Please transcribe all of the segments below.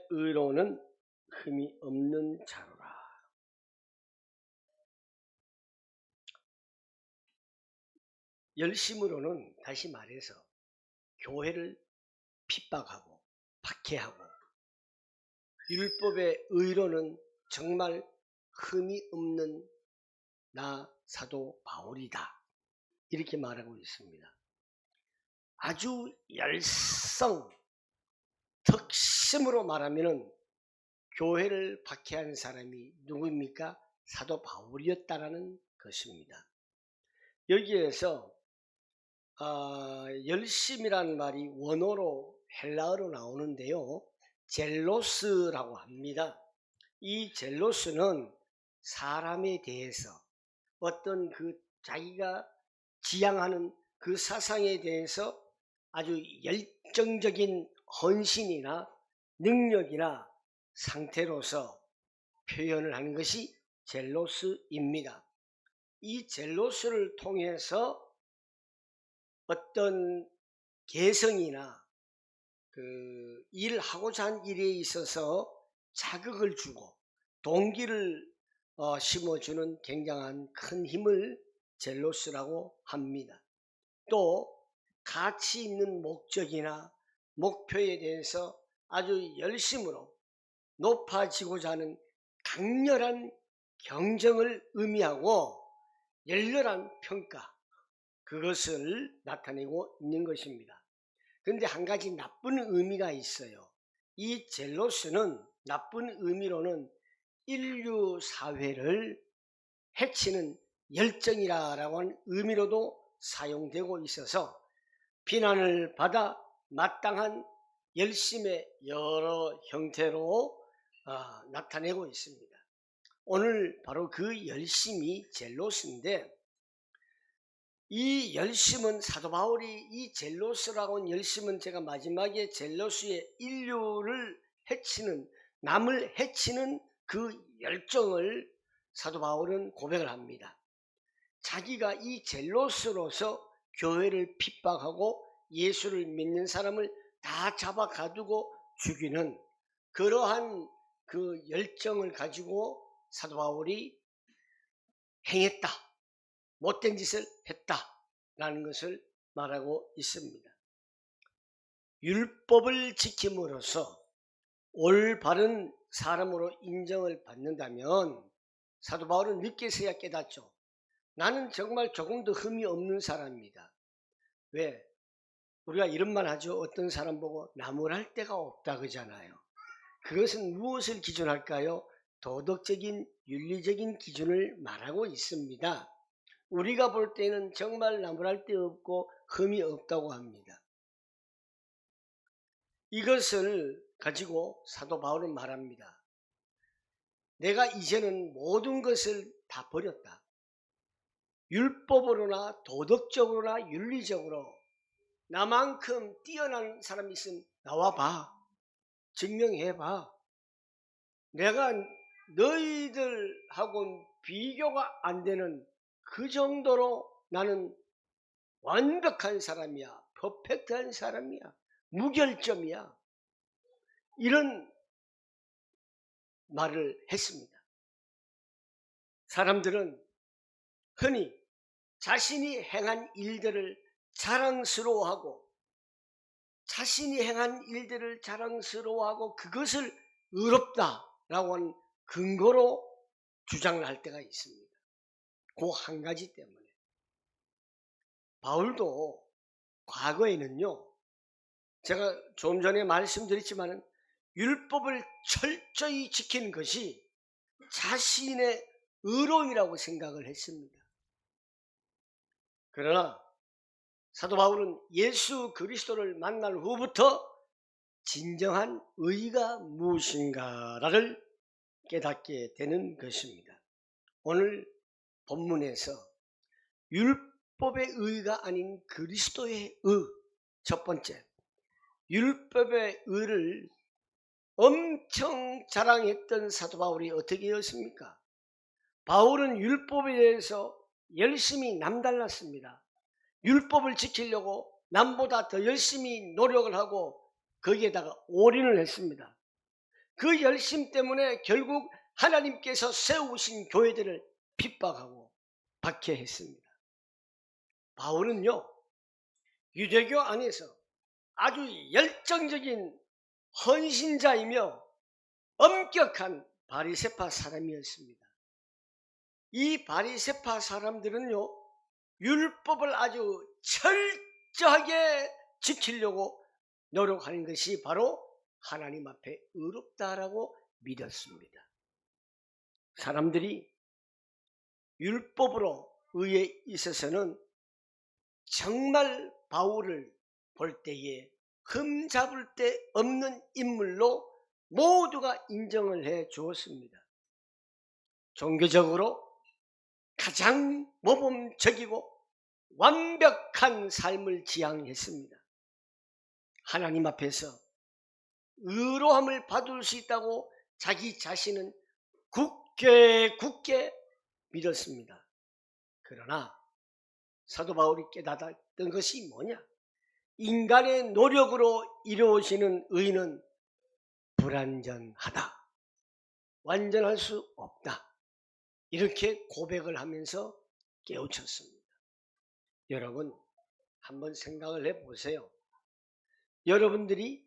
의로는 흠이 없는 자로라. 열심으로는 다시 말해서 교회를 핍박하고 박해하고, 율법의 의로는 정말 흠이 없는 나 사도 바울이다, 이렇게 말하고 있습니다. 아주 득심으로 말하면 교회를 박해한 사람이 누구입니까? 사도 바울이었다라는 것입니다. 여기에서 열심이란 말이 원어로 헬라어로 나오는데요, 젤로스라고 합니다. 이 젤로스는 사람에 대해서 어떤 자기가 지향하는 그 사상에 대해서 아주 열정적인 헌신이나 능력이나 상태로서 표현을 하는 것이 젤로스입니다. 이 젤로스를 통해서 어떤 개성이나 일하고자 한 일에 있어서 자극을 주고 동기를 심어주는 굉장한 큰 힘을 젤로스라고 합니다. 또 가치 있는 목적이나 목표에 대해서 아주 열심으로 높아지고자 하는 강렬한 경쟁을 의미하고 열렬한 평가, 그것을 나타내고 있는 것입니다. 그런데 한 가지 나쁜 의미가 있어요. 이 젤로스는 나쁜 의미로는 인류 사회를 해치는 열정이라고 하는 의미로도 사용되고 있어서 비난을 받아 마땅한 열심의 여러 형태로 나타내고 있습니다. 오늘 바로 그 열심이 젤로스인데, 이 열심은 사도 바울이 이 젤로스라고 하는 열심은 제가 마지막에 젤로스의 인류를 해치는, 남을 해치는 그 열정을 사도 바울은 고백을 합니다. 자기가 이 젤로스로서 교회를 핍박하고 예수를 믿는 사람을 다 잡아 가두고 죽이는 그러한 그 열정을 가지고 사도 바울이 행했다, 못된 짓을 했다라는 것을 말하고 있습니다. 율법을 지킴으로써 올바른 사람으로 인정을 받는다면 사도 바울은 늦게서야 깨닫죠. 나는 정말 조금도 흠이 없는 사람입니다. 왜? 우리가 이런 말 하죠. 어떤 사람 보고 나무랄 데가 없다 그러잖아요. 그것은 무엇을 기준할까요? 도덕적인, 윤리적인 기준을 말하고 있습니다. 우리가 볼 때는 정말 나무랄 데 없고 흠이 없다고 합니다. 이것을 가지고 사도 바울은 말합니다. 내가 이제는 모든 것을 다 버렸다. 율법으로나 도덕적으로나 윤리적으로 나만큼 뛰어난 사람이 있으면 나와봐, 증명해봐. 내가 너희들하고는 비교가 안 되는 그 정도로 나는 완벽한 사람이야, 퍼펙트한 사람이야, 무결점이야, 이런 말을 했습니다. 사람들은 흔히 자신이 행한 일들을 자랑스러워하고 그것을 의롭다라고 하는 근거로 주장을 할 때가 있습니다. 그 한 가지 때문에. 바울도 과거에는요, 제가 좀 전에 말씀드렸지만 율법을 철저히 지키는 것이 자신의 의로움이라고 생각을 했습니다. 그러나 사도 바울은 예수 그리스도를 만날 후부터 진정한 의가 무엇인가를 깨닫게 되는 것입니다. 오늘 본문에서 율법의 의가 아닌 그리스도의 의, 첫 번째, 율법의 의를 엄청 자랑했던 사도 바울이 어떻게 되었습니까? 바울은 율법에 대해서 열심히 남달랐습니다. 율법을 지키려고 남보다 더 열심히 노력을 하고 거기에다가 올인을 했습니다. 그 열심 때문에 결국 하나님께서 세우신 교회들을 핍박하고 박해했습니다. 바울은요, 유대교 안에서 아주 열정적인 헌신자이며 엄격한 바리새파 사람이었습니다. 이 바리새파 사람들은요, 율법을 아주 철저하게 지키려고 노력하는 것이 바로 하나님 앞에 의롭다라고 믿었습니다. 사람들이 율법으로 의에 있어서는 정말 바울을 볼 때에 흠잡을 데 없는 인물로 모두가 인정을 해 주었습니다. 종교적으로 가장 모범적이고 완벽한 삶을 지향했습니다. 하나님 앞에서 의로함을 받을 수 있다고 자기 자신은 굳게 믿었습니다. 그러나 사도 바울이 깨닫던 것이 뭐냐? 인간의 노력으로 이루어지는 의는 불완전하다. 완전할 수 없다. 이렇게 고백을 하면서 깨우쳤습니다. 여러분, 한번 생각을 해보세요. 여러분들이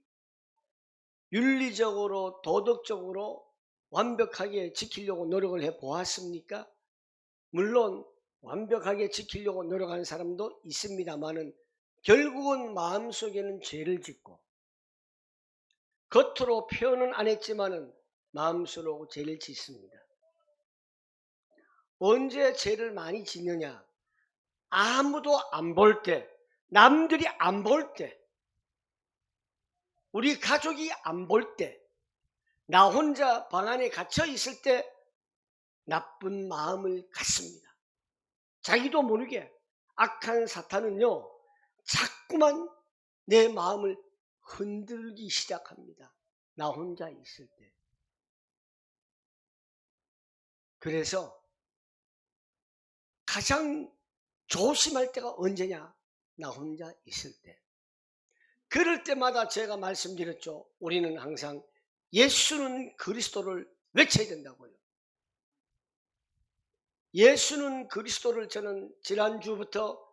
윤리적으로 도덕적으로 완벽하게 지키려고 노력을 해보았습니까? 물론 완벽하게 지키려고 노력하는 사람도 있습니다만은 결국은 마음속에는 죄를 짓고 겉으로 표현은 안 했지만은 마음속으로 죄를 짓습니다. 언제 죄를 많이 짓느냐? 아무도 안 볼 때, 남들이 안 볼 때, 우리 가족이 안 볼 때, 나 혼자 방 안에 갇혀 있을 때 나쁜 마음을 갖습니다. 자기도 모르게 악한 사탄은요, 자꾸만 내 마음을 흔들기 시작합니다. 나 혼자 있을 때. 그래서 가장 조심할 때가 언제냐? 나 혼자 있을 때. 그럴 때마다 제가 말씀드렸죠. 우리는 항상 예수는 그리스도를 외쳐야 된다고요. 예수는 그리스도를 저는 지난주부터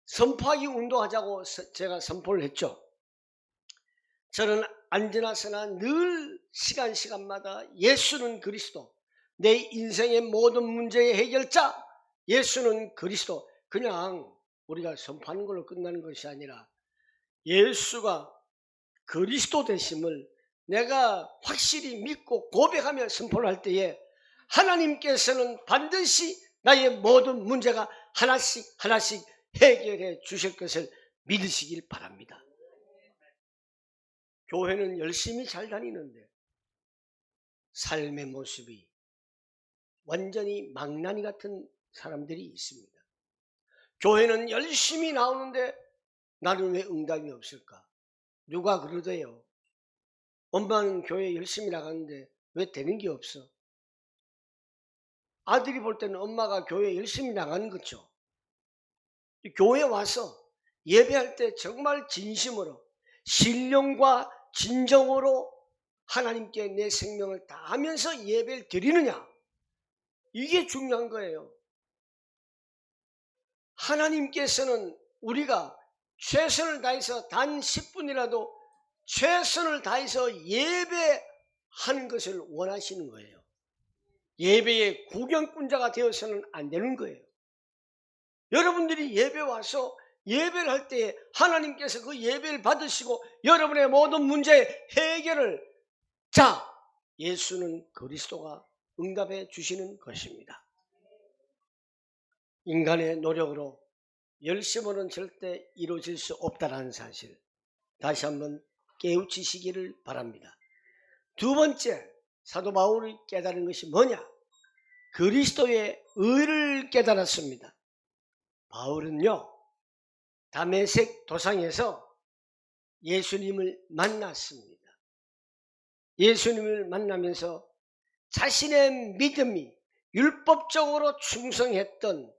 선포하기 운동하자고 제가 선포를 했죠. 저는 언제나 늘 시간마다 예수는 그리스도, 내 인생의 모든 문제의 해결자 예수는 그리스도, 그냥 우리가 선포하는 걸로 끝나는 것이 아니라 예수가 그리스도 되심을 내가 확실히 믿고 고백하며 선포를 할 때에 하나님께서는 반드시 나의 모든 문제가 하나씩 해결해 주실 것을 믿으시길 바랍니다. 교회는 열심히 잘 다니는데 삶의 모습이 완전히 망나니 같은 사람들이 있습니다. 교회는 열심히 나오는데 나는 왜 응답이 없을까? 누가 그러대요. 엄마는 교회 열심히 나가는데 왜 되는 게 없어? 아들이 볼 때는 엄마가 교회 열심히 나가는 거죠. 교회 와서 예배할 때 정말 진심으로 신령과 진정으로 하나님께 내 생명을 다하면서 예배를 드리느냐? 이게 중요한 거예요. 하나님께서는 우리가 최선을 다해서 단 10분이라도 최선을 다해서 예배하는 것을 원하시는 거예요. 예배의 구경꾼자가 되어서는 안 되는 거예요. 여러분들이 예배 와서 예배를 할 때 하나님께서 그 예배를 받으시고 여러분의 모든 문제의 해결을 예수는 그리스도가 응답해 주시는 것입니다. 인간의 노력으로 열심으로는 절대 이루어질 수 없다는 사실 다시 한번 깨우치시기를 바랍니다. 두 번째, 사도 바울이 깨달은 것이 뭐냐? 그리스도의 의를 깨달았습니다. 바울은요, 다메섹 도상에서 예수님을 만났습니다. 예수님을 만나면서 자신의 믿음이 율법적으로 충성했던,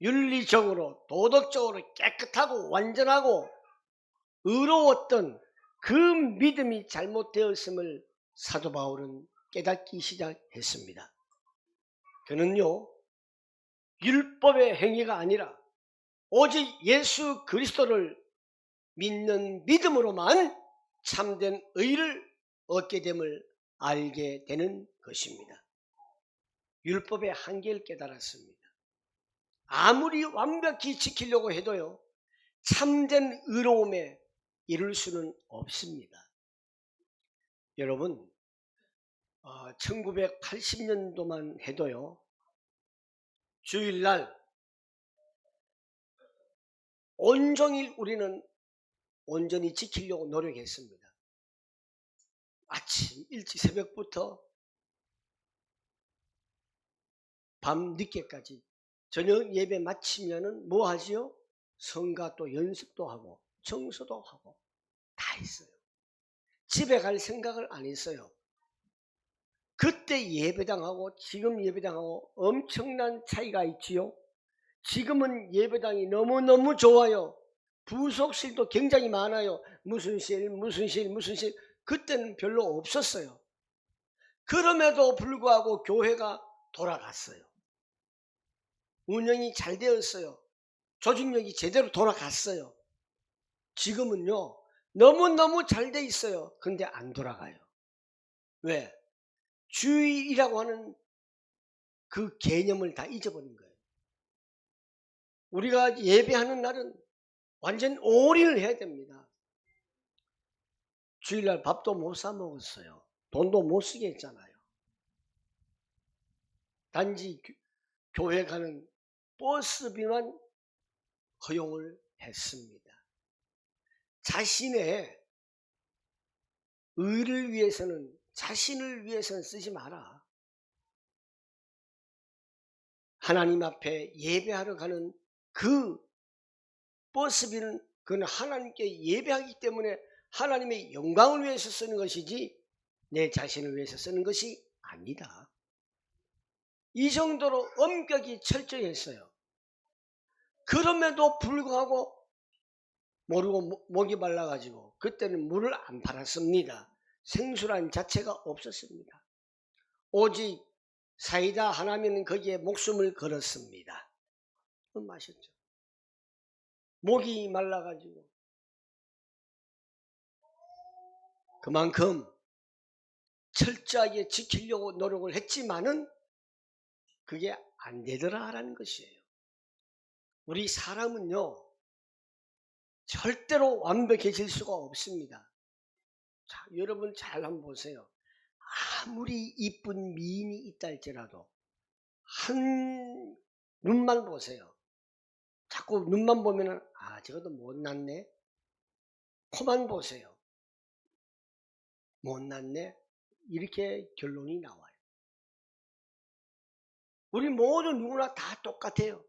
윤리적으로 도덕적으로 깨끗하고 완전하고 의로웠던 그 믿음이 잘못되었음을 사도 바울은 깨닫기 시작했습니다. 그는요, 율법의 행위가 아니라 오직 예수 그리스도를 믿는 믿음으로만 참된 의를 얻게 됨을 알게 되는 것입니다. 율법의 한계를 깨달았습니다. 아무리 완벽히 지키려고 해도요, 참된 의로움에 이룰 수는 없습니다. 여러분, 1980년도만 해도요, 주일날 온종일 우리는 온전히 지키려고 노력했습니다. 아침 일찍 새벽부터 밤 늦게까지 저녁 예배 마치면은 뭐 하지요? 성가 또 연습도 하고 청소도 하고 다 했어요. 집에 갈 생각을 안 했어요. 그때 예배당하고 지금 예배당하고 엄청난 차이가 있지요. 지금은 예배당이 너무너무 좋아요. 부속실도 굉장히 많아요. 무슨 실. 그때는 별로 없었어요. 그럼에도 불구하고 교회가 돌아갔어요. 운영이 잘 되었어요. 조직력이 제대로 돌아갔어요. 지금은요, 너무너무 잘 돼 있어요. 근데 안 돌아가요. 왜? 주일이라고 하는 그 개념을 다 잊어버린 거예요. 우리가 예배하는 날은 완전 올인을 해야 됩니다. 주일날 밥도 못 사 먹었어요. 돈도 못 쓰게 했잖아요. 단지 교회 가는 버스비만 허용을 했습니다. 자신의 의를 위해서는, 자신을 위해서는 쓰지 마라. 하나님 앞에 예배하러 가는 그 버스비는 그건 하나님께 예배하기 때문에 하나님의 영광을 위해서 쓰는 것이지 내 자신을 위해서 쓰는 것이 아니다. 이 정도로 엄격히 철저히 했어요. 그럼에도 불구하고 모르고 목이 말라가지고 그때는 물을 안 팔았습니다. 생수란 자체가 없었습니다. 오직 사이다 하나면 거기에 목숨을 걸었습니다. 마셨죠. 목이 말라가지고 그만큼 철저하게 지키려고 노력을 했지만은 그게 안 되더라라는 것이에요. 우리 사람은요, 절대로 완벽해질 수가 없습니다. 자, 여러분 잘 한번 보세요. 아무리 이쁜 미인이 있다 할지라도 한 눈만 보세요. 자꾸 눈만 보면은 저것도 못났네. 코만 보세요. 못났네. 이렇게 결론이 나와요. 우리 모두 누구나 다 똑같아요.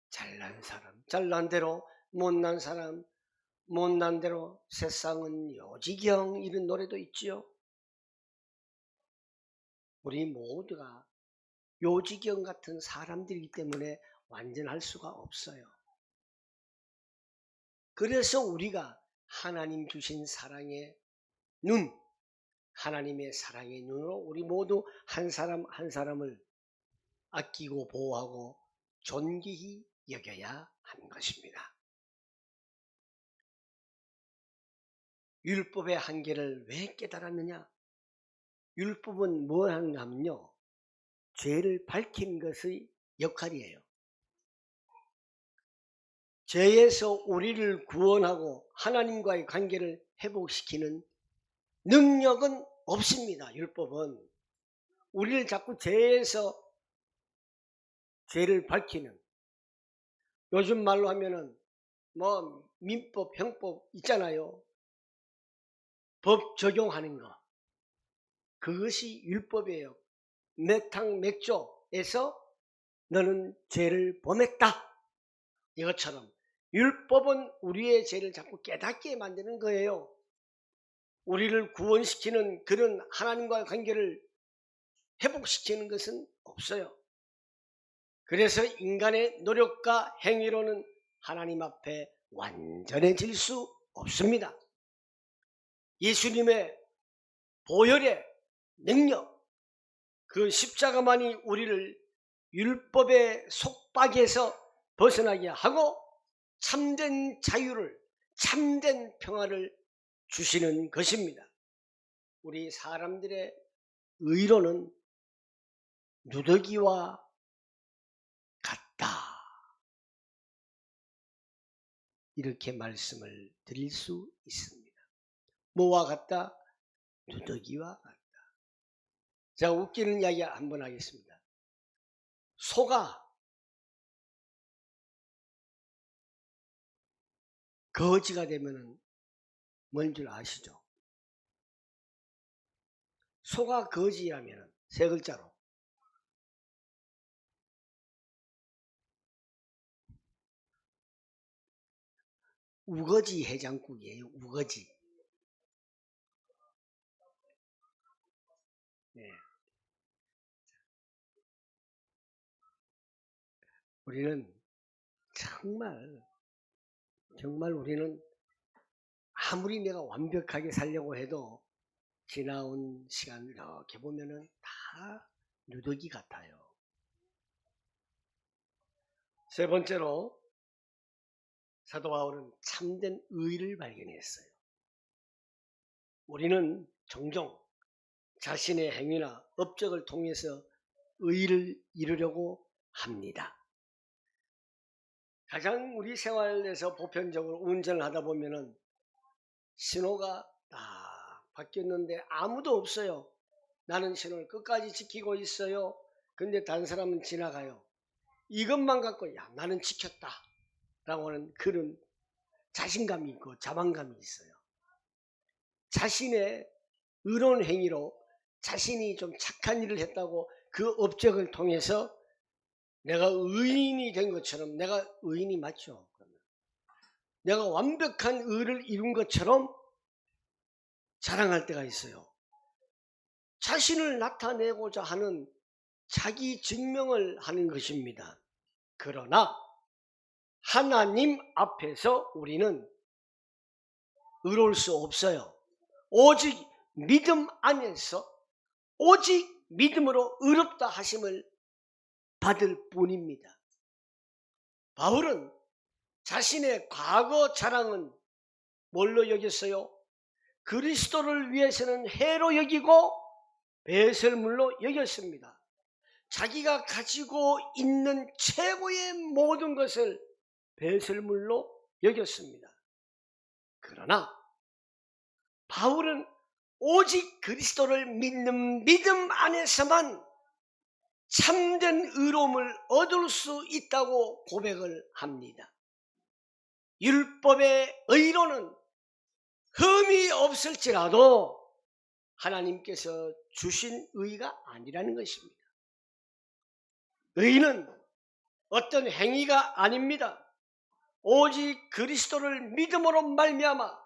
잘난 사람 잘난 대로, 못난 사람 못난 대로. 세상은 요지경, 이런 노래도 있지요. 우리 모두가 요지경 같은 사람들이기 때문에 완전할 수가 없어요. 그래서 우리가 하나님 주신 사랑의 눈, 하나님의 사랑의 눈으로 우리 모두 한 사람 한 사람을 아끼고 보호하고 존귀히 여겨야 하는 것입니다. 율법의 한계를 왜 깨달았느냐? 율법은 뭘 하냐면요, 죄를 밝히는 것의 역할이에요. 죄에서 우리를 구원하고 하나님과의 관계를 회복시키는 능력은 없습니다. 율법은 우리를 자꾸 죄에서 죄를 밝히는, 요즘 말로 하면은 뭐 민법, 형법 있잖아요. 법 적용하는 거, 그것이 율법이에요. 맥탕맥조에서 너는 죄를 범했다, 이것처럼 율법은 우리의 죄를 자꾸 깨닫게 만드는 거예요. 우리를 구원시키는 그런 하나님과의 관계를 회복시키는 것은 없어요. 그래서 인간의 노력과 행위로는 하나님 앞에 완전해질 수 없습니다. 예수님의 보혈의 능력, 그 십자가만이 우리를 율법의 속박에서 벗어나게 하고 참된 자유를, 참된 평화를 주시는 것입니다. 우리 사람들의 의로는 누더기와 같다. 이렇게 말씀을 드릴 수 있습니다. 뭐와 같다? 누더기와 같다. 제가 웃기는 이야기 한번 하겠습니다. 소가 거지가 되면은 뭔 줄 아시죠? 소가 거지라면은 세 글자로 우거지 해장국이에요. 우거지. 네. 우리는 정말 우리는 아무리 내가 완벽하게 살려고 해도 지나온 시간을 이렇게 보면은 다 누더기 같아요. 세 번째로 사도 바울은 참된 의를 발견했어요. 우리는 종종 자신의 행위나 업적을 통해서 의를 이루려고 합니다. 가장 우리 생활에서 보편적으로 운전을 하다 보면은 신호가 딱 바뀌었는데 아무도 없어요. 나는 신호를 끝까지 지키고 있어요. 근데 다른 사람은 지나가요. 이것만 갖고 야 나는 지켰다 라고 하는 그런 자신감이 있고 자만감이 있어요. 자신의 의로운 행위로 자신이 좀 착한 일을 했다고 그 업적을 통해서 내가 의인이 된 것처럼, 내가 의인이 맞죠? 내가 완벽한 의를 이룬 것처럼 자랑할 때가 있어요. 자신을 나타내고자 하는 자기 증명을 하는 것입니다. 그러나 하나님 앞에서 우리는 의로울 수 없어요. 오직 믿음 안에서 오직 믿음으로 의롭다 하심을 받을 뿐입니다. 바울은 자신의 과거 자랑은 뭘로 여겼어요? 그리스도를 위해서는 해로 여기고 배설물로 여겼습니다. 자기가 가지고 있는 최고의 모든 것을 배설물로 여겼습니다. 그러나 바울은 오직 그리스도를 믿는 믿음 안에서만 참된 의로움을 얻을 수 있다고 고백을 합니다. 율법의 의로는 흠이 없을지라도 하나님께서 주신 의가 아니라는 것입니다. 의는 어떤 행위가 아닙니다. 오직 그리스도를 믿음으로 말미암아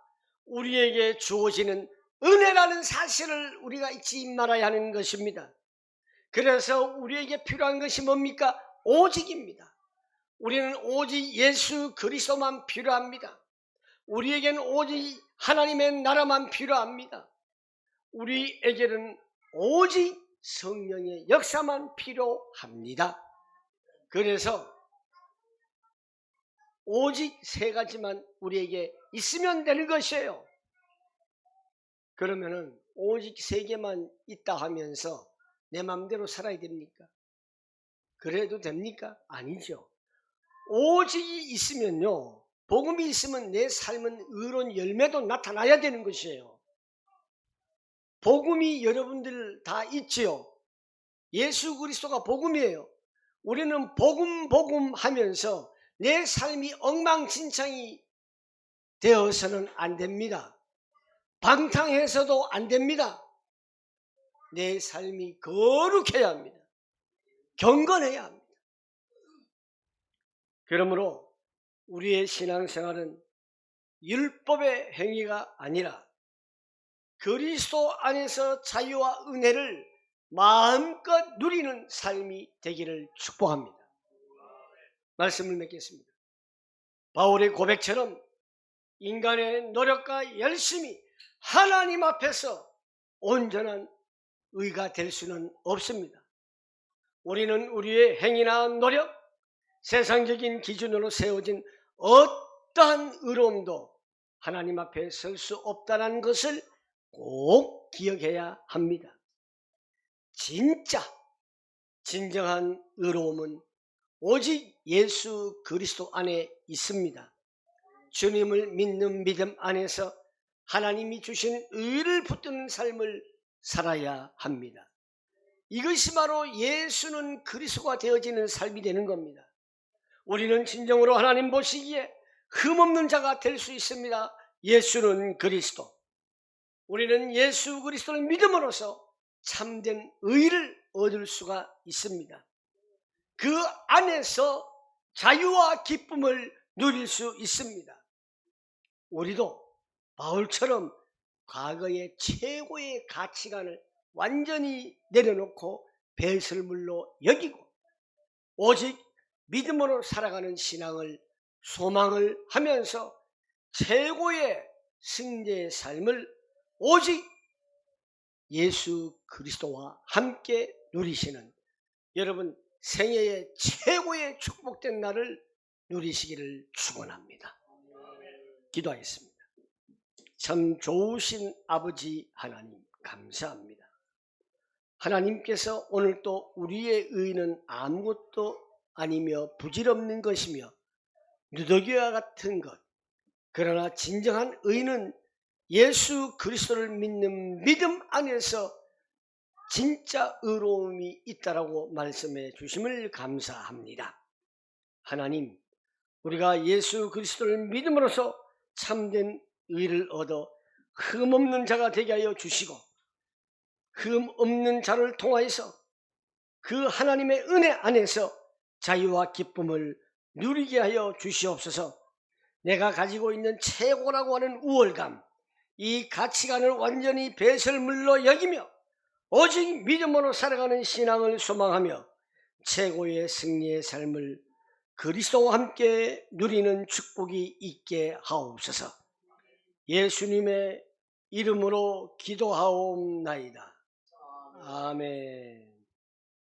우리에게 주어지는 은혜라는 사실을 우리가 잊지 말아야 하는 것입니다. 그래서 우리에게 필요한 것이 뭡니까? 오직입니다. 우리는 오직 예수 그리스도만 필요합니다. 우리에게는 오직 하나님의 나라만 필요합니다. 우리에게는 오직 성령의 역사만 필요합니다. 그래서 오직 세 가지만 우리에게 있으면 되는 것이에요. 그러면은 오직 세 개만 있다 하면서 내 마음대로 살아야 됩니까? 그래도 됩니까? 아니죠. 오직이 있으면요, 복음이 있으면 내 삶은 의로운 열매도 나타나야 되는 것이에요. 복음이 여러분들 다 있지요. 예수 그리스도가 복음이에요. 우리는 복음 하면서 내 삶이 엉망진창이 되어서는 안 됩니다. 방탕해서도 안 됩니다. 내 삶이 거룩해야 합니다. 경건해야 합니다. 그러므로 우리의 신앙생활은 율법의 행위가 아니라 그리스도 안에서 자유와 은혜를 마음껏 누리는 삶이 되기를 축복합니다. 말씀을 맺겠습니다. 바울의 고백처럼 인간의 노력과 열심이 하나님 앞에서 온전한 의가 될 수는 없습니다. 우리는 우리의 행위나 노력, 세상적인 기준으로 세워진 어떠한 의로움도 하나님 앞에 설 수 없다는 것을 꼭 기억해야 합니다. 진정한 의로움은 오직 예수 그리스도 안에 있습니다. 주님을 믿는 믿음 안에서 하나님이 주신 의를 붙드는 삶을 살아야 합니다. 이것이 바로 예수는 그리스도가 되어지는 삶이 되는 겁니다. 우리는 진정으로 하나님 보시기에 흠없는 자가 될 수 있습니다. 예수는 그리스도. 우리는 예수 그리스도를 믿음으로써 참된 의를 얻을 수가 있습니다. 그 안에서 자유와 기쁨을 누릴 수 있습니다. 우리도 바울처럼 과거의 최고의 가치관을 완전히 내려놓고 배설물로 여기고 오직 믿음으로 살아가는 신앙을 소망을 하면서 최고의 승리의 삶을 오직 예수 그리스도와 함께 누리시는 여러분 생애의 최고의 축복된 날을 누리시기를 축원합니다. 기도하겠습니다. 참 좋으신 아버지 하나님 감사합니다. 하나님께서 오늘도 우리의 의는 아무것도 아니며 부질없는 것이며 누더기와 같은 것, 그러나 진정한 의는 예수 그리스도를 믿는 믿음 안에서 진짜 의로움이 있다라고 말씀해 주심을 감사합니다. 하나님, 우리가 예수 그리스도를 믿음으로써 참된 의를 얻어 흠없는 자가 되게 하여 주시고 흠없는 자를 통하여서 그 하나님의 은혜 안에서 자유와 기쁨을 누리게 하여 주시옵소서. 내가 가지고 있는 최고라고 하는 우월감, 이 가치관을 완전히 배설물로 여기며 오직 믿음으로 살아가는 신앙을 소망하며 최고의 승리의 삶을 그리스도와 함께 누리는 축복이 있게 하옵소서. 예수님의 이름으로 기도하옵나이다. 아멘.